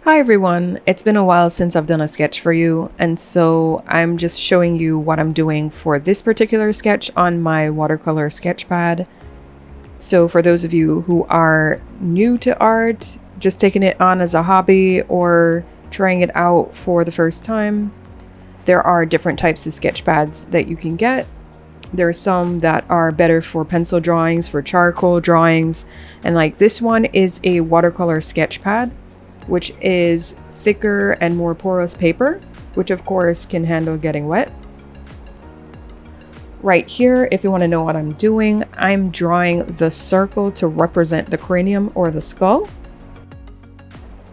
Hi everyone, it's been a while since I've done a sketch for you, and so I'm just showing you what I'm doing for this particular sketch on my watercolor sketch pad. So for those of you who are new to art, just taking it on as a hobby or trying it out for the first time, there are different types of sketch pads that you can get. There are some that are better for pencil drawings, for charcoal drawings, and like this one is a watercolor sketch pad, which is thicker and more porous paper, which of course can handle getting wet. Right here, if you want to know what I'm doing, I'm drawing the circle to represent the cranium or the skull.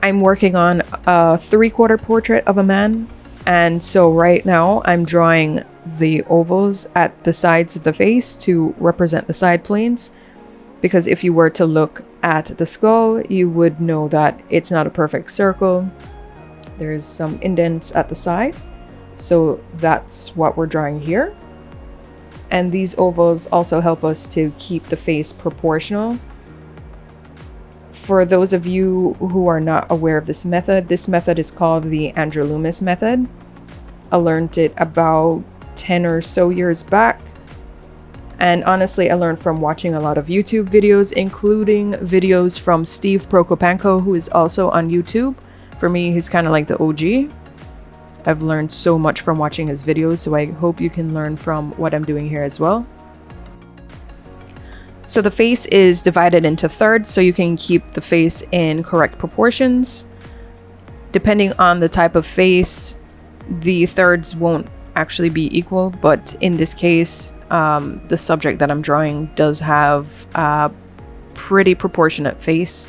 I'm working on a 3/4 portrait of a man, and so right now I'm drawing the ovals at the sides of the face to represent the side planes, because if you were to look at the skull, you would know that it's not a perfect circle. There's some indents at the side, so that's what we're drawing here. And these ovals also help us to keep the face proportional. For those of you who are not aware of this method is called the Andrew Loomis method. I learned it about 10 or so years back. And honestly, I learned from watching a lot of YouTube videos, including videos from Steve Prokopanko, who is also on YouTube. For me, he's kind of like the OG. I've learned so much from watching his videos, so I hope you can learn from what I'm doing here as well. So the face is divided into thirds, so you can keep the face in correct proportions. Depending on the type of face, the thirds won't actually be equal, but in this case, the subject that I'm drawing does have a pretty proportionate face.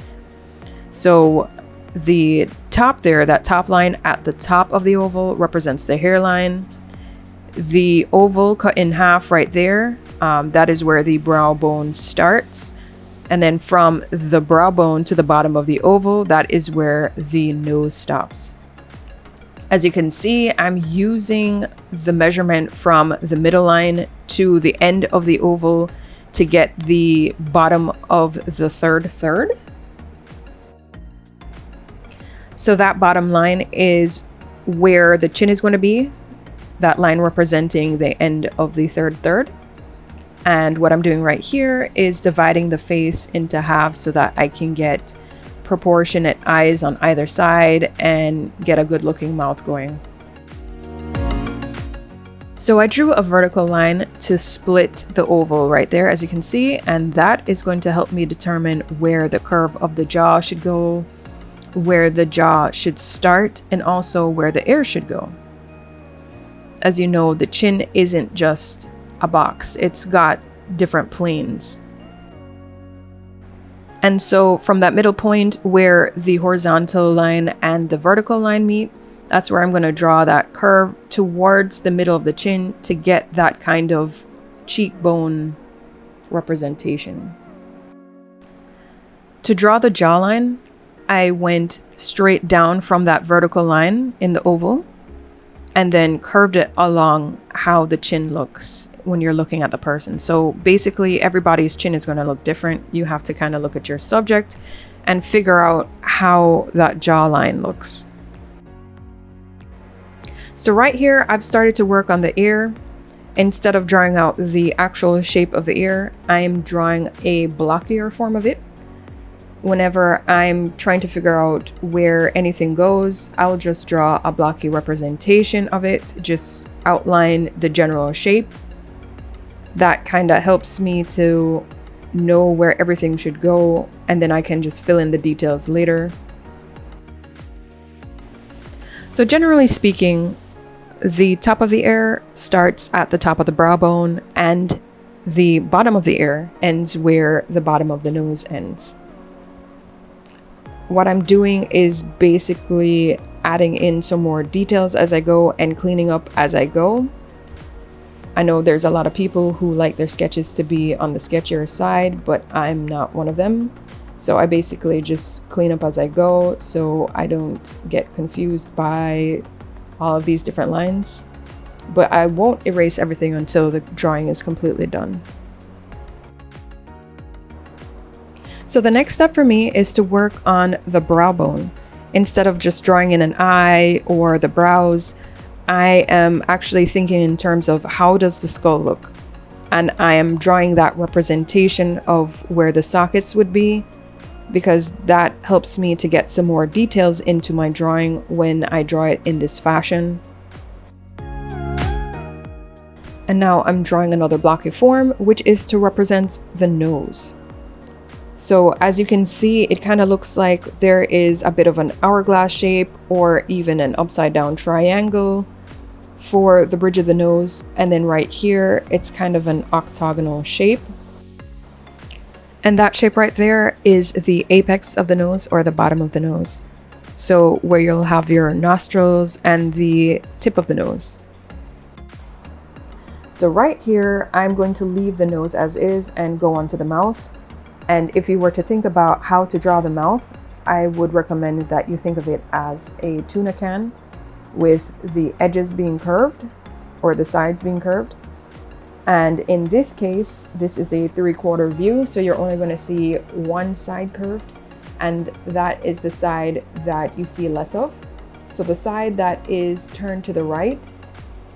So the top there, that top line at the top of the oval represents the hairline. The oval cut in half right there, that is where the brow bone starts. And then from the brow bone to the bottom of the oval, that is where the nose stops. As you can see, I'm using the measurement from the middle line to the end of the oval to get the bottom of the third. So that bottom line is where the chin is going to be, that line representing the end of the third. And what I'm doing right here is dividing the face into half so that I can get proportionate eyes on either side and get a good looking mouth going. So I drew a vertical line to split the oval right there, as you can see, and that is going to help me determine where the curve of the jaw should go, where the jaw should start, and also where the ear should go. As you know, the chin isn't just a box, it's got different planes. And so from that middle point where the horizontal line and the vertical line meet, that's where I'm going to draw that curve towards the middle of the chin to get that kind of cheekbone representation. To draw the jawline, I went straight down from that vertical line in the oval and then curved it along how the chin looks when you're looking at the person. So basically everybody's chin is going to look different. You have to kind of look at your subject and figure out how that jawline looks. So right here, I've started to work on the ear. Instead of drawing out the actual shape of the ear, I am drawing a blockier form of it. Whenever I'm trying to figure out where anything goes, I'll just draw a blocky representation of it, just outline the general shape. That kind of helps me to know where everything should go, and then I can just fill in the details later. So generally speaking, the top of the ear starts at the top of the brow bone, and the bottom of the ear ends where the bottom of the nose ends. What I'm doing is basically adding in some more details as I go and cleaning up as I go. I know there's a lot of people who like their sketches to be on the sketchier side, but I'm not one of them. So I basically just clean up as I go so I don't get confused by all of these different lines. But I won't erase everything until the drawing is completely done. So the next step for me is to work on the brow bone. Instead of just drawing in an eye or the brows, I am actually thinking in terms of how does the skull look? And I am drawing that representation of where the sockets would be, because that helps me to get some more details into my drawing when I draw it in this fashion. And now I'm drawing another blocky form, which is to represent the nose. So as you can see, it kind of looks like there is a bit of an hourglass shape or even an upside down triangle for the bridge of the nose. And then right here, it's kind of an octagonal shape. And that shape right there is the apex of the nose, or the bottom of the nose. So where you'll have your nostrils and the tip of the nose. So right here, I'm going to leave the nose as is and go on to the mouth. And if you were to think about how to draw the mouth, I would recommend that you think of it as a tuna can with the edges being curved or the sides being curved. And in this case, this is a 3/4 view, so you're only going to see one side curved, and that is the side that you see less of. So the side that is turned to the right,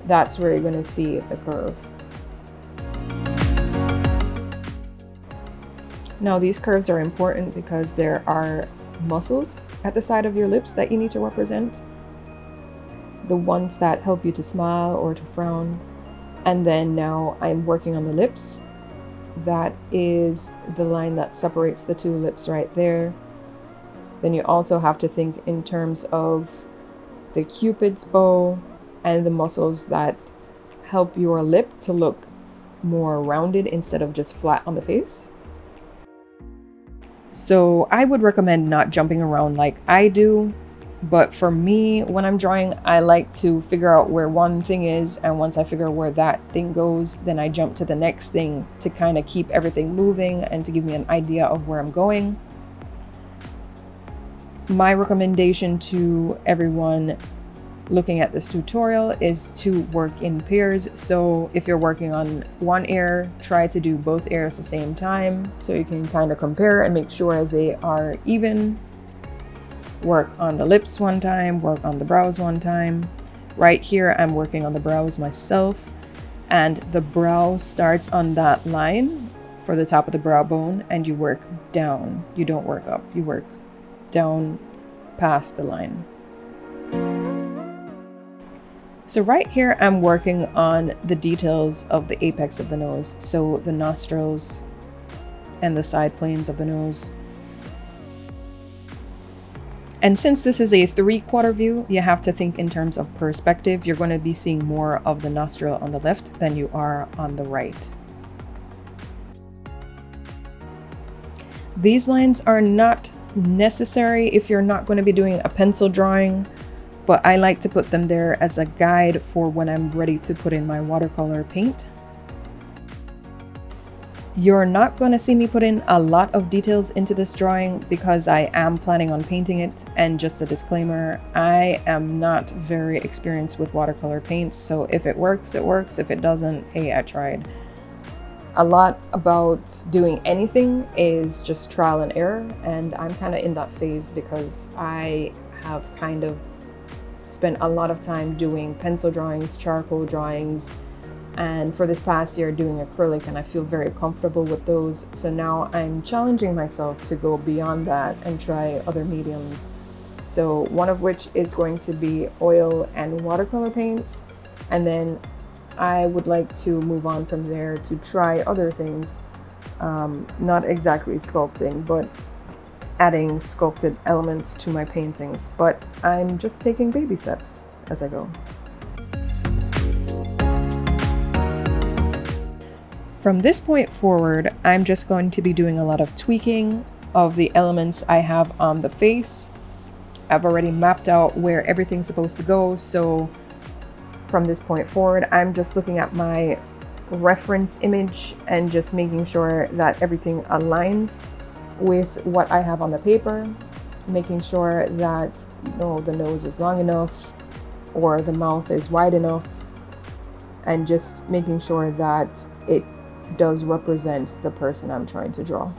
that's where you're going to see the curve. Now these curves are important because there are muscles at the side of your lips that you need to represent. The ones that help you to smile or to frown. And then now I'm working on the lips. That is the line that separates the two lips right there. Then you also have to think in terms of the Cupid's bow and the muscles that help your lip to look more rounded instead of just flat on the face. So I would recommend not jumping around like I do. But for me, when I'm drawing, I like to figure out where one thing is, and once I figure out where that thing goes, then I jump to the next thing to kind of keep everything moving and to give me an idea of where I'm going. My recommendation to everyone looking at this tutorial is to work in pairs. So if you're working on one ear, try to do both ears at the same time so you can kind of compare and make sure they are even. Work on the lips one time, work on the brows one time. Right here, I'm working on the brows myself, and the brow starts on that line for the top of the brow bone, and you work down. You don't work up, you work down past the line. So right here, I'm working on the details of the apex of the nose. So the nostrils and the side planes of the nose. And since this is a 3/4 view, you have to think in terms of perspective. You're going to be seeing more of the nostril on the left than you are on the right. These lines are not necessary if you're not going to be doing a pencil drawing, but I like to put them there as a guide for when I'm ready to put in my watercolor paint. You're not going to see me put in a lot of details into this drawing because I am planning on painting it. And just a disclaimer, I am not very experienced with watercolor paints, so if it works, it works. If it doesn't, hey, I tried. A lot about doing anything is just trial and error, and I'm kind of in that phase because I have kind of spent a lot of time doing pencil drawings, charcoal drawings, and for this past year doing acrylic, and I feel very comfortable with those. So now I'm challenging myself to go beyond that and try other mediums. So one of which is going to be oil and watercolor paints, and then I would like to move on from there to try other things, not exactly sculpting, but adding sculpted elements to my paintings. But I'm just taking baby steps as I go. From this point forward, I'm just going to be doing a lot of tweaking of the elements I have on the face. I've already mapped out where everything's supposed to go, so from this point forward, I'm just looking at my reference image and just making sure that everything aligns with what I have on the paper, making sure that, you know, the nose is long enough or the mouth is wide enough, and just making sure that it does represent the person I'm trying to draw.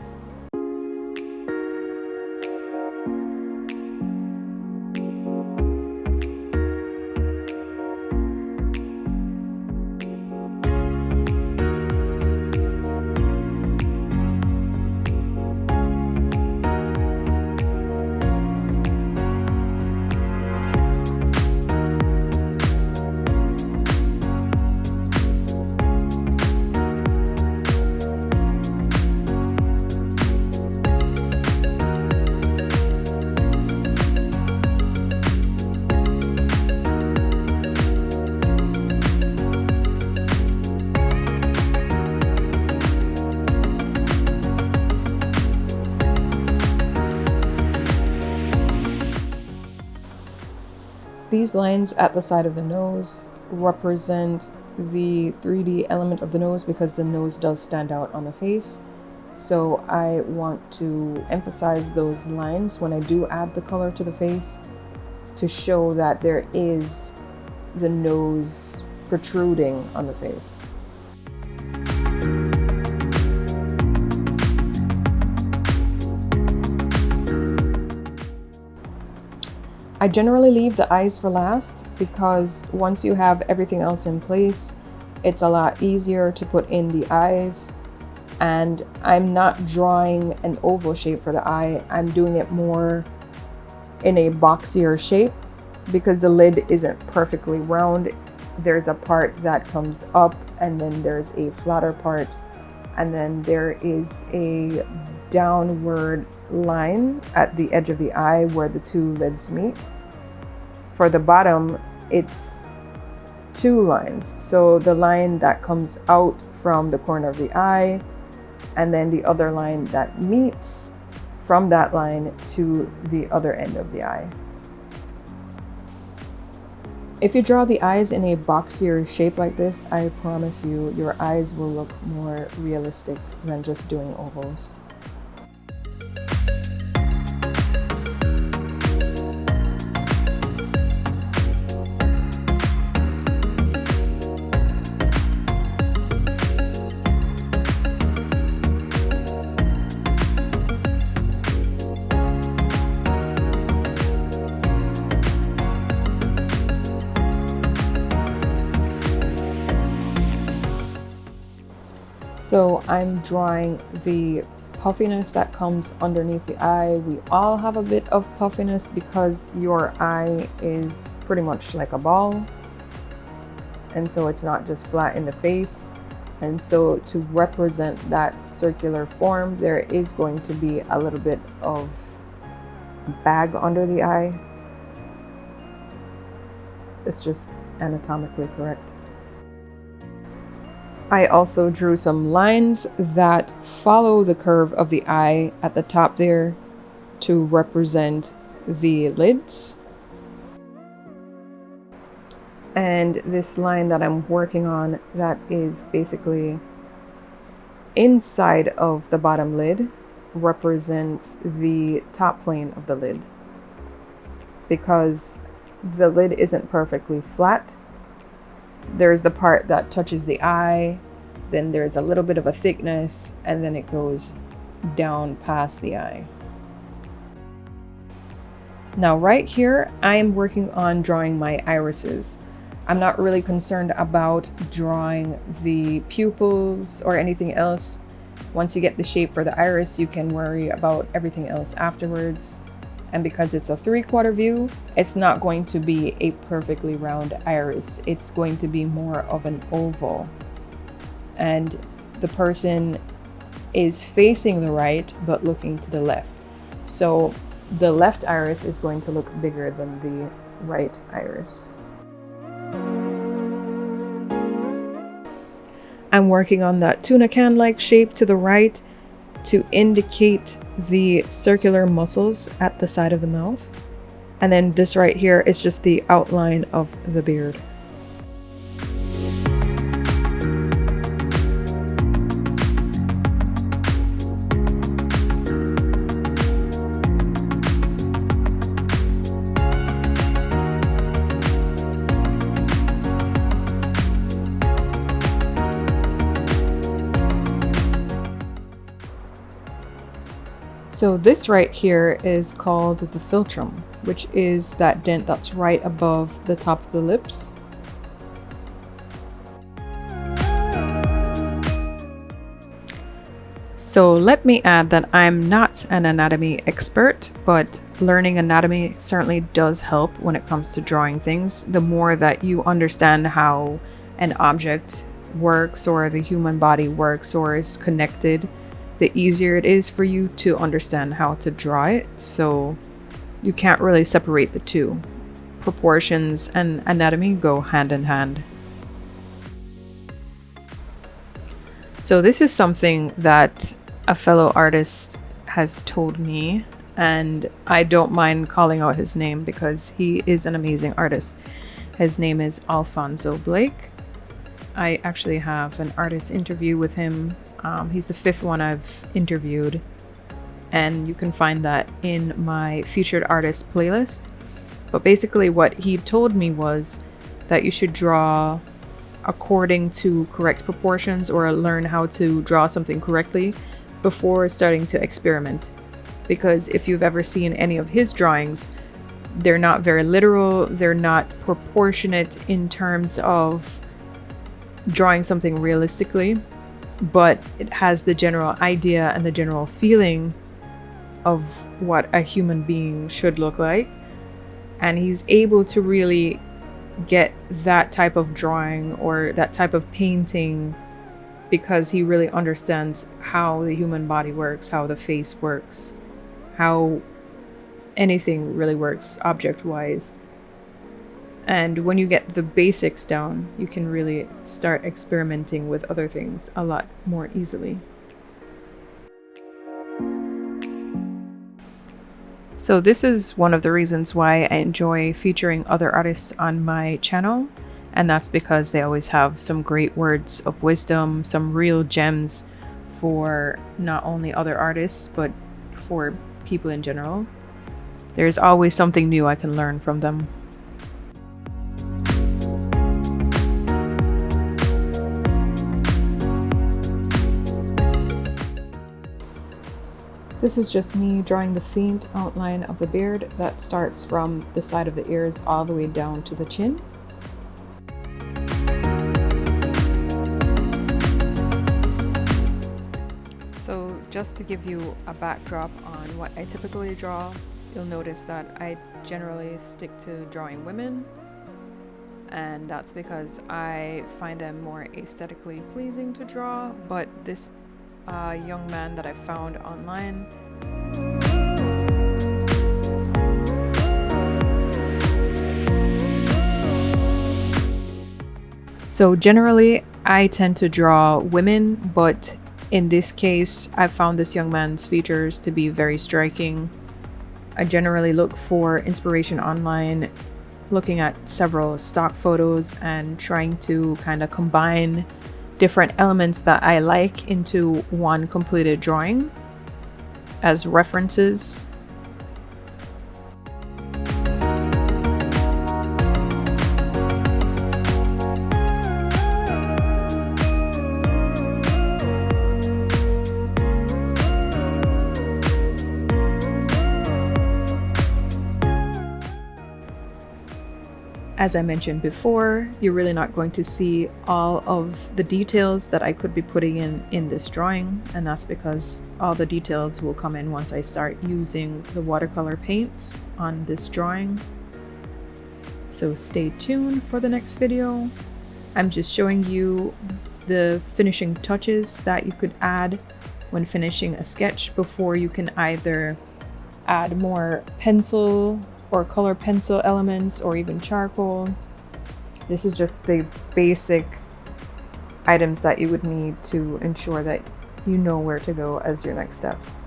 These lines at the side of the nose represent the 3D element of the nose because the nose does stand out on the face. So I want to emphasize those lines when I do add the color to the face to show that there is the nose protruding on the face. I generally leave the eyes for last because once you have everything else in place, it's a lot easier to put in the eyes. And I'm not drawing an oval shape for the eye. I'm doing it more in a boxier shape because the lid isn't perfectly round. There's a part that comes up and then there's a flatter part. And then there is a downward line at the edge of the eye where the two lids meet. For the bottom, it's two lines. So the line that comes out from the corner of the eye, and then the other line that meets from that line to the other end of the eye. If you draw the eyes in a boxier shape like this, I promise you, your eyes will look more realistic than just doing ovals. So I'm drawing the puffiness that comes underneath the eye. We all have a bit of puffiness because your eye is pretty much like a ball. And so it's not just flat in the face. And so to represent that circular form, there is going to be a little bit of bag under the eye. It's just anatomically correct. I also drew some lines that follow the curve of the eye at the top there to represent the lids. And this line that I'm working on that is basically inside of the bottom lid represents the top plane of the lid. Because the lid isn't perfectly flat, there's the part that touches the eye, then there's a little bit of a thickness, and then it goes down past the eye. Now right here, I am working on drawing my irises. I'm not really concerned about drawing the pupils or anything else. Once you get the shape for the iris, you can worry about everything else afterwards. And because it's a 3/4 view, it's not going to be a perfectly round iris. It's going to be more of an oval. And the person is facing the right, but looking to the left. So the left iris is going to look bigger than the right iris. I'm working on that tuna can-like shape to the right to indicate the circular muscles at the side of the mouth. And then this right here is just the outline of the beard. So this right here is called the philtrum, which is that dent that's right above the top of the lips. So let me add that I'm not an anatomy expert, but learning anatomy certainly does help when it comes to drawing things. The more that you understand how an object works or the human body works or is connected, the easier it is for you to understand how to draw it. So you can't really separate the two. Proportions and anatomy go hand in hand. So this is something that a fellow artist has told me. and I don't mind calling out his name because he is an amazing artist. His name is Alfonso Blake. I actually have an artist interview with him. He's the 5th one I've interviewed, and you can find that in my featured artist playlist. But basically what he told me was that you should draw according to correct proportions, or learn how to draw something correctly before starting to experiment. Because if you've ever seen any of his drawings, they're not very literal, they're not proportionate in terms of drawing something realistically, but it has the general idea and the general feeling of what a human being should look like. And he's able to really get that type of drawing or that type of painting because he really understands how the human body works, how the face works, how anything really works object-wise. And when you get the basics down, you can really start experimenting with other things a lot more easily. So this is one of the reasons why I enjoy featuring other artists on my channel, and that's because they always have some great words of wisdom, some real gems for not only other artists, but for people in general. There's always something new I can learn from them. This is just me drawing the faint outline of the beard that starts from the side of the ears all the way down to the chin. So just to give you a backdrop on what I typically draw, you'll notice that I generally stick to drawing women, and that's because I find them more aesthetically pleasing to draw. But this young man that I found online, so generally I tend to draw women, but in this case I found this young man's features to be very striking. I generally look for inspiration online, looking at several stock photos and trying to kind of combine different elements that I like into one completed drawing as references. As I mentioned before, you're really not going to see all of the details that I could be putting in this drawing, and that's because all the details will come in once I start using the watercolor paints on this drawing. So stay tuned for the next video. I'm just showing you the finishing touches that you could add when finishing a sketch before you can either add more pencil or color pencil elements or even charcoal. This is just the basic items that you would need to ensure that you know where to go as your next steps.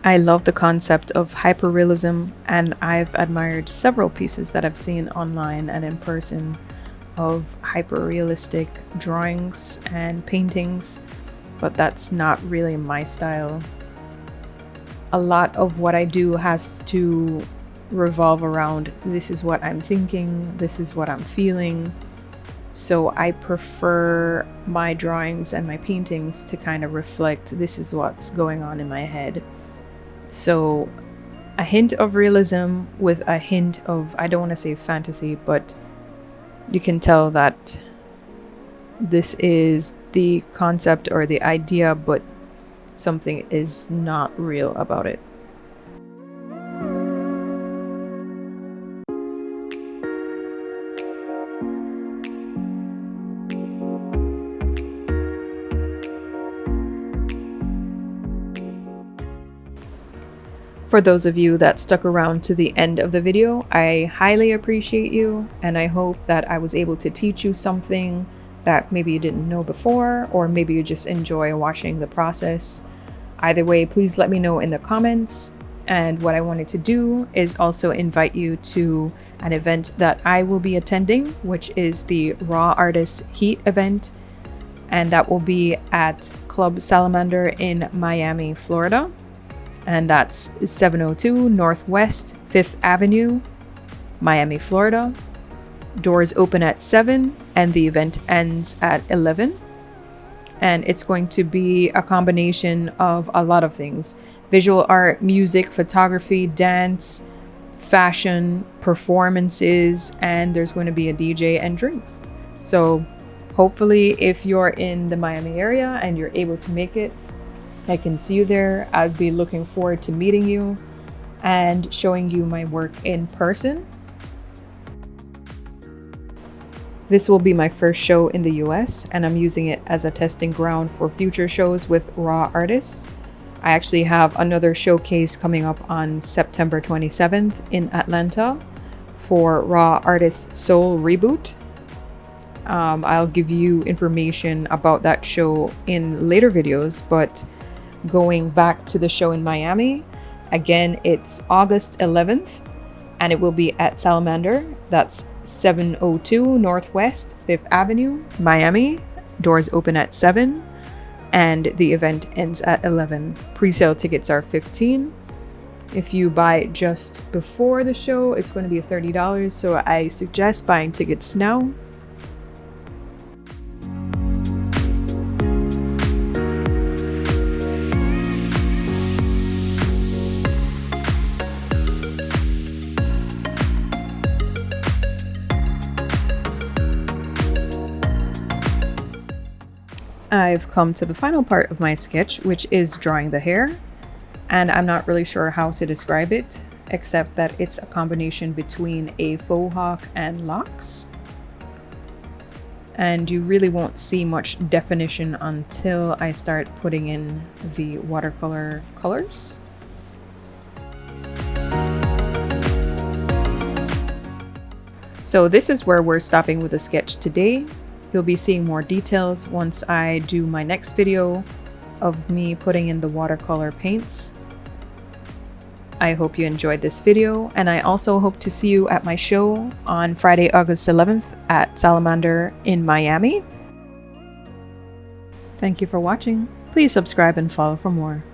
I love the concept of hyperrealism, and I've admired several pieces that I've seen online and in person of hyperrealistic drawings and paintings, but that's not really my style. A lot of what I do has to revolve around this is what I'm thinking, this is what I'm feeling. So I prefer my drawings and my paintings to kind of reflect this is what's going on in my head. So a hint of realism with a hint of, I don't want to say fantasy, but you can tell that this is the concept or the idea, but something is not real about it. For those of you that stuck around to the end of the video, I highly appreciate you, and I hope that I was able to teach you something that maybe you didn't know before, or maybe you just enjoy watching the process. Either way, please let me know in the comments. And what I wanted to do is also invite you to an event that I will be attending, which is the Raw Artist Heat event. And that will be at Club Salamander in Miami, Florida. And that's 702 Northwest 5th Avenue, Miami, Florida. Doors open at 7 and the event ends at 11. And it's going to be a combination of a lot of things: visual art, music, photography, dance, fashion, performances, and there's going to be a DJ and drinks. So hopefully if you're in the Miami area and you're able to make it, I can see you there. I'd be looking forward to meeting you and showing you my work in person. This will be my first show in the US, and I'm using it as a testing ground for future shows with raw artists. I actually have another showcase coming up on September 27th in Atlanta for Raw Artist Soul Reboot. I'll give you information about that show in later videos, but going back to the show in Miami, again, it's August 11th, and it will be at Salamander. That's 702 Northwest 5th Avenue, Miami. Doors open at 7 and the event ends at 11. Pre-sale tickets are $15. If you buy just before the show, it's going to be $30, so I suggest buying tickets now. I've come to the final part of my sketch, which is drawing the hair, and I'm not really sure how to describe it, except that it's a combination between a faux hawk and locks. And you really won't see much definition until I start putting in the watercolor colors. So this is where we're stopping with the sketch today. You'll be seeing more details once I do my next video of me putting in the watercolor paints. I hope you enjoyed this video, and I also hope to see you at my show on Friday, August 11th at Salamander in Miami. Thank you for watching. Please subscribe and follow for more.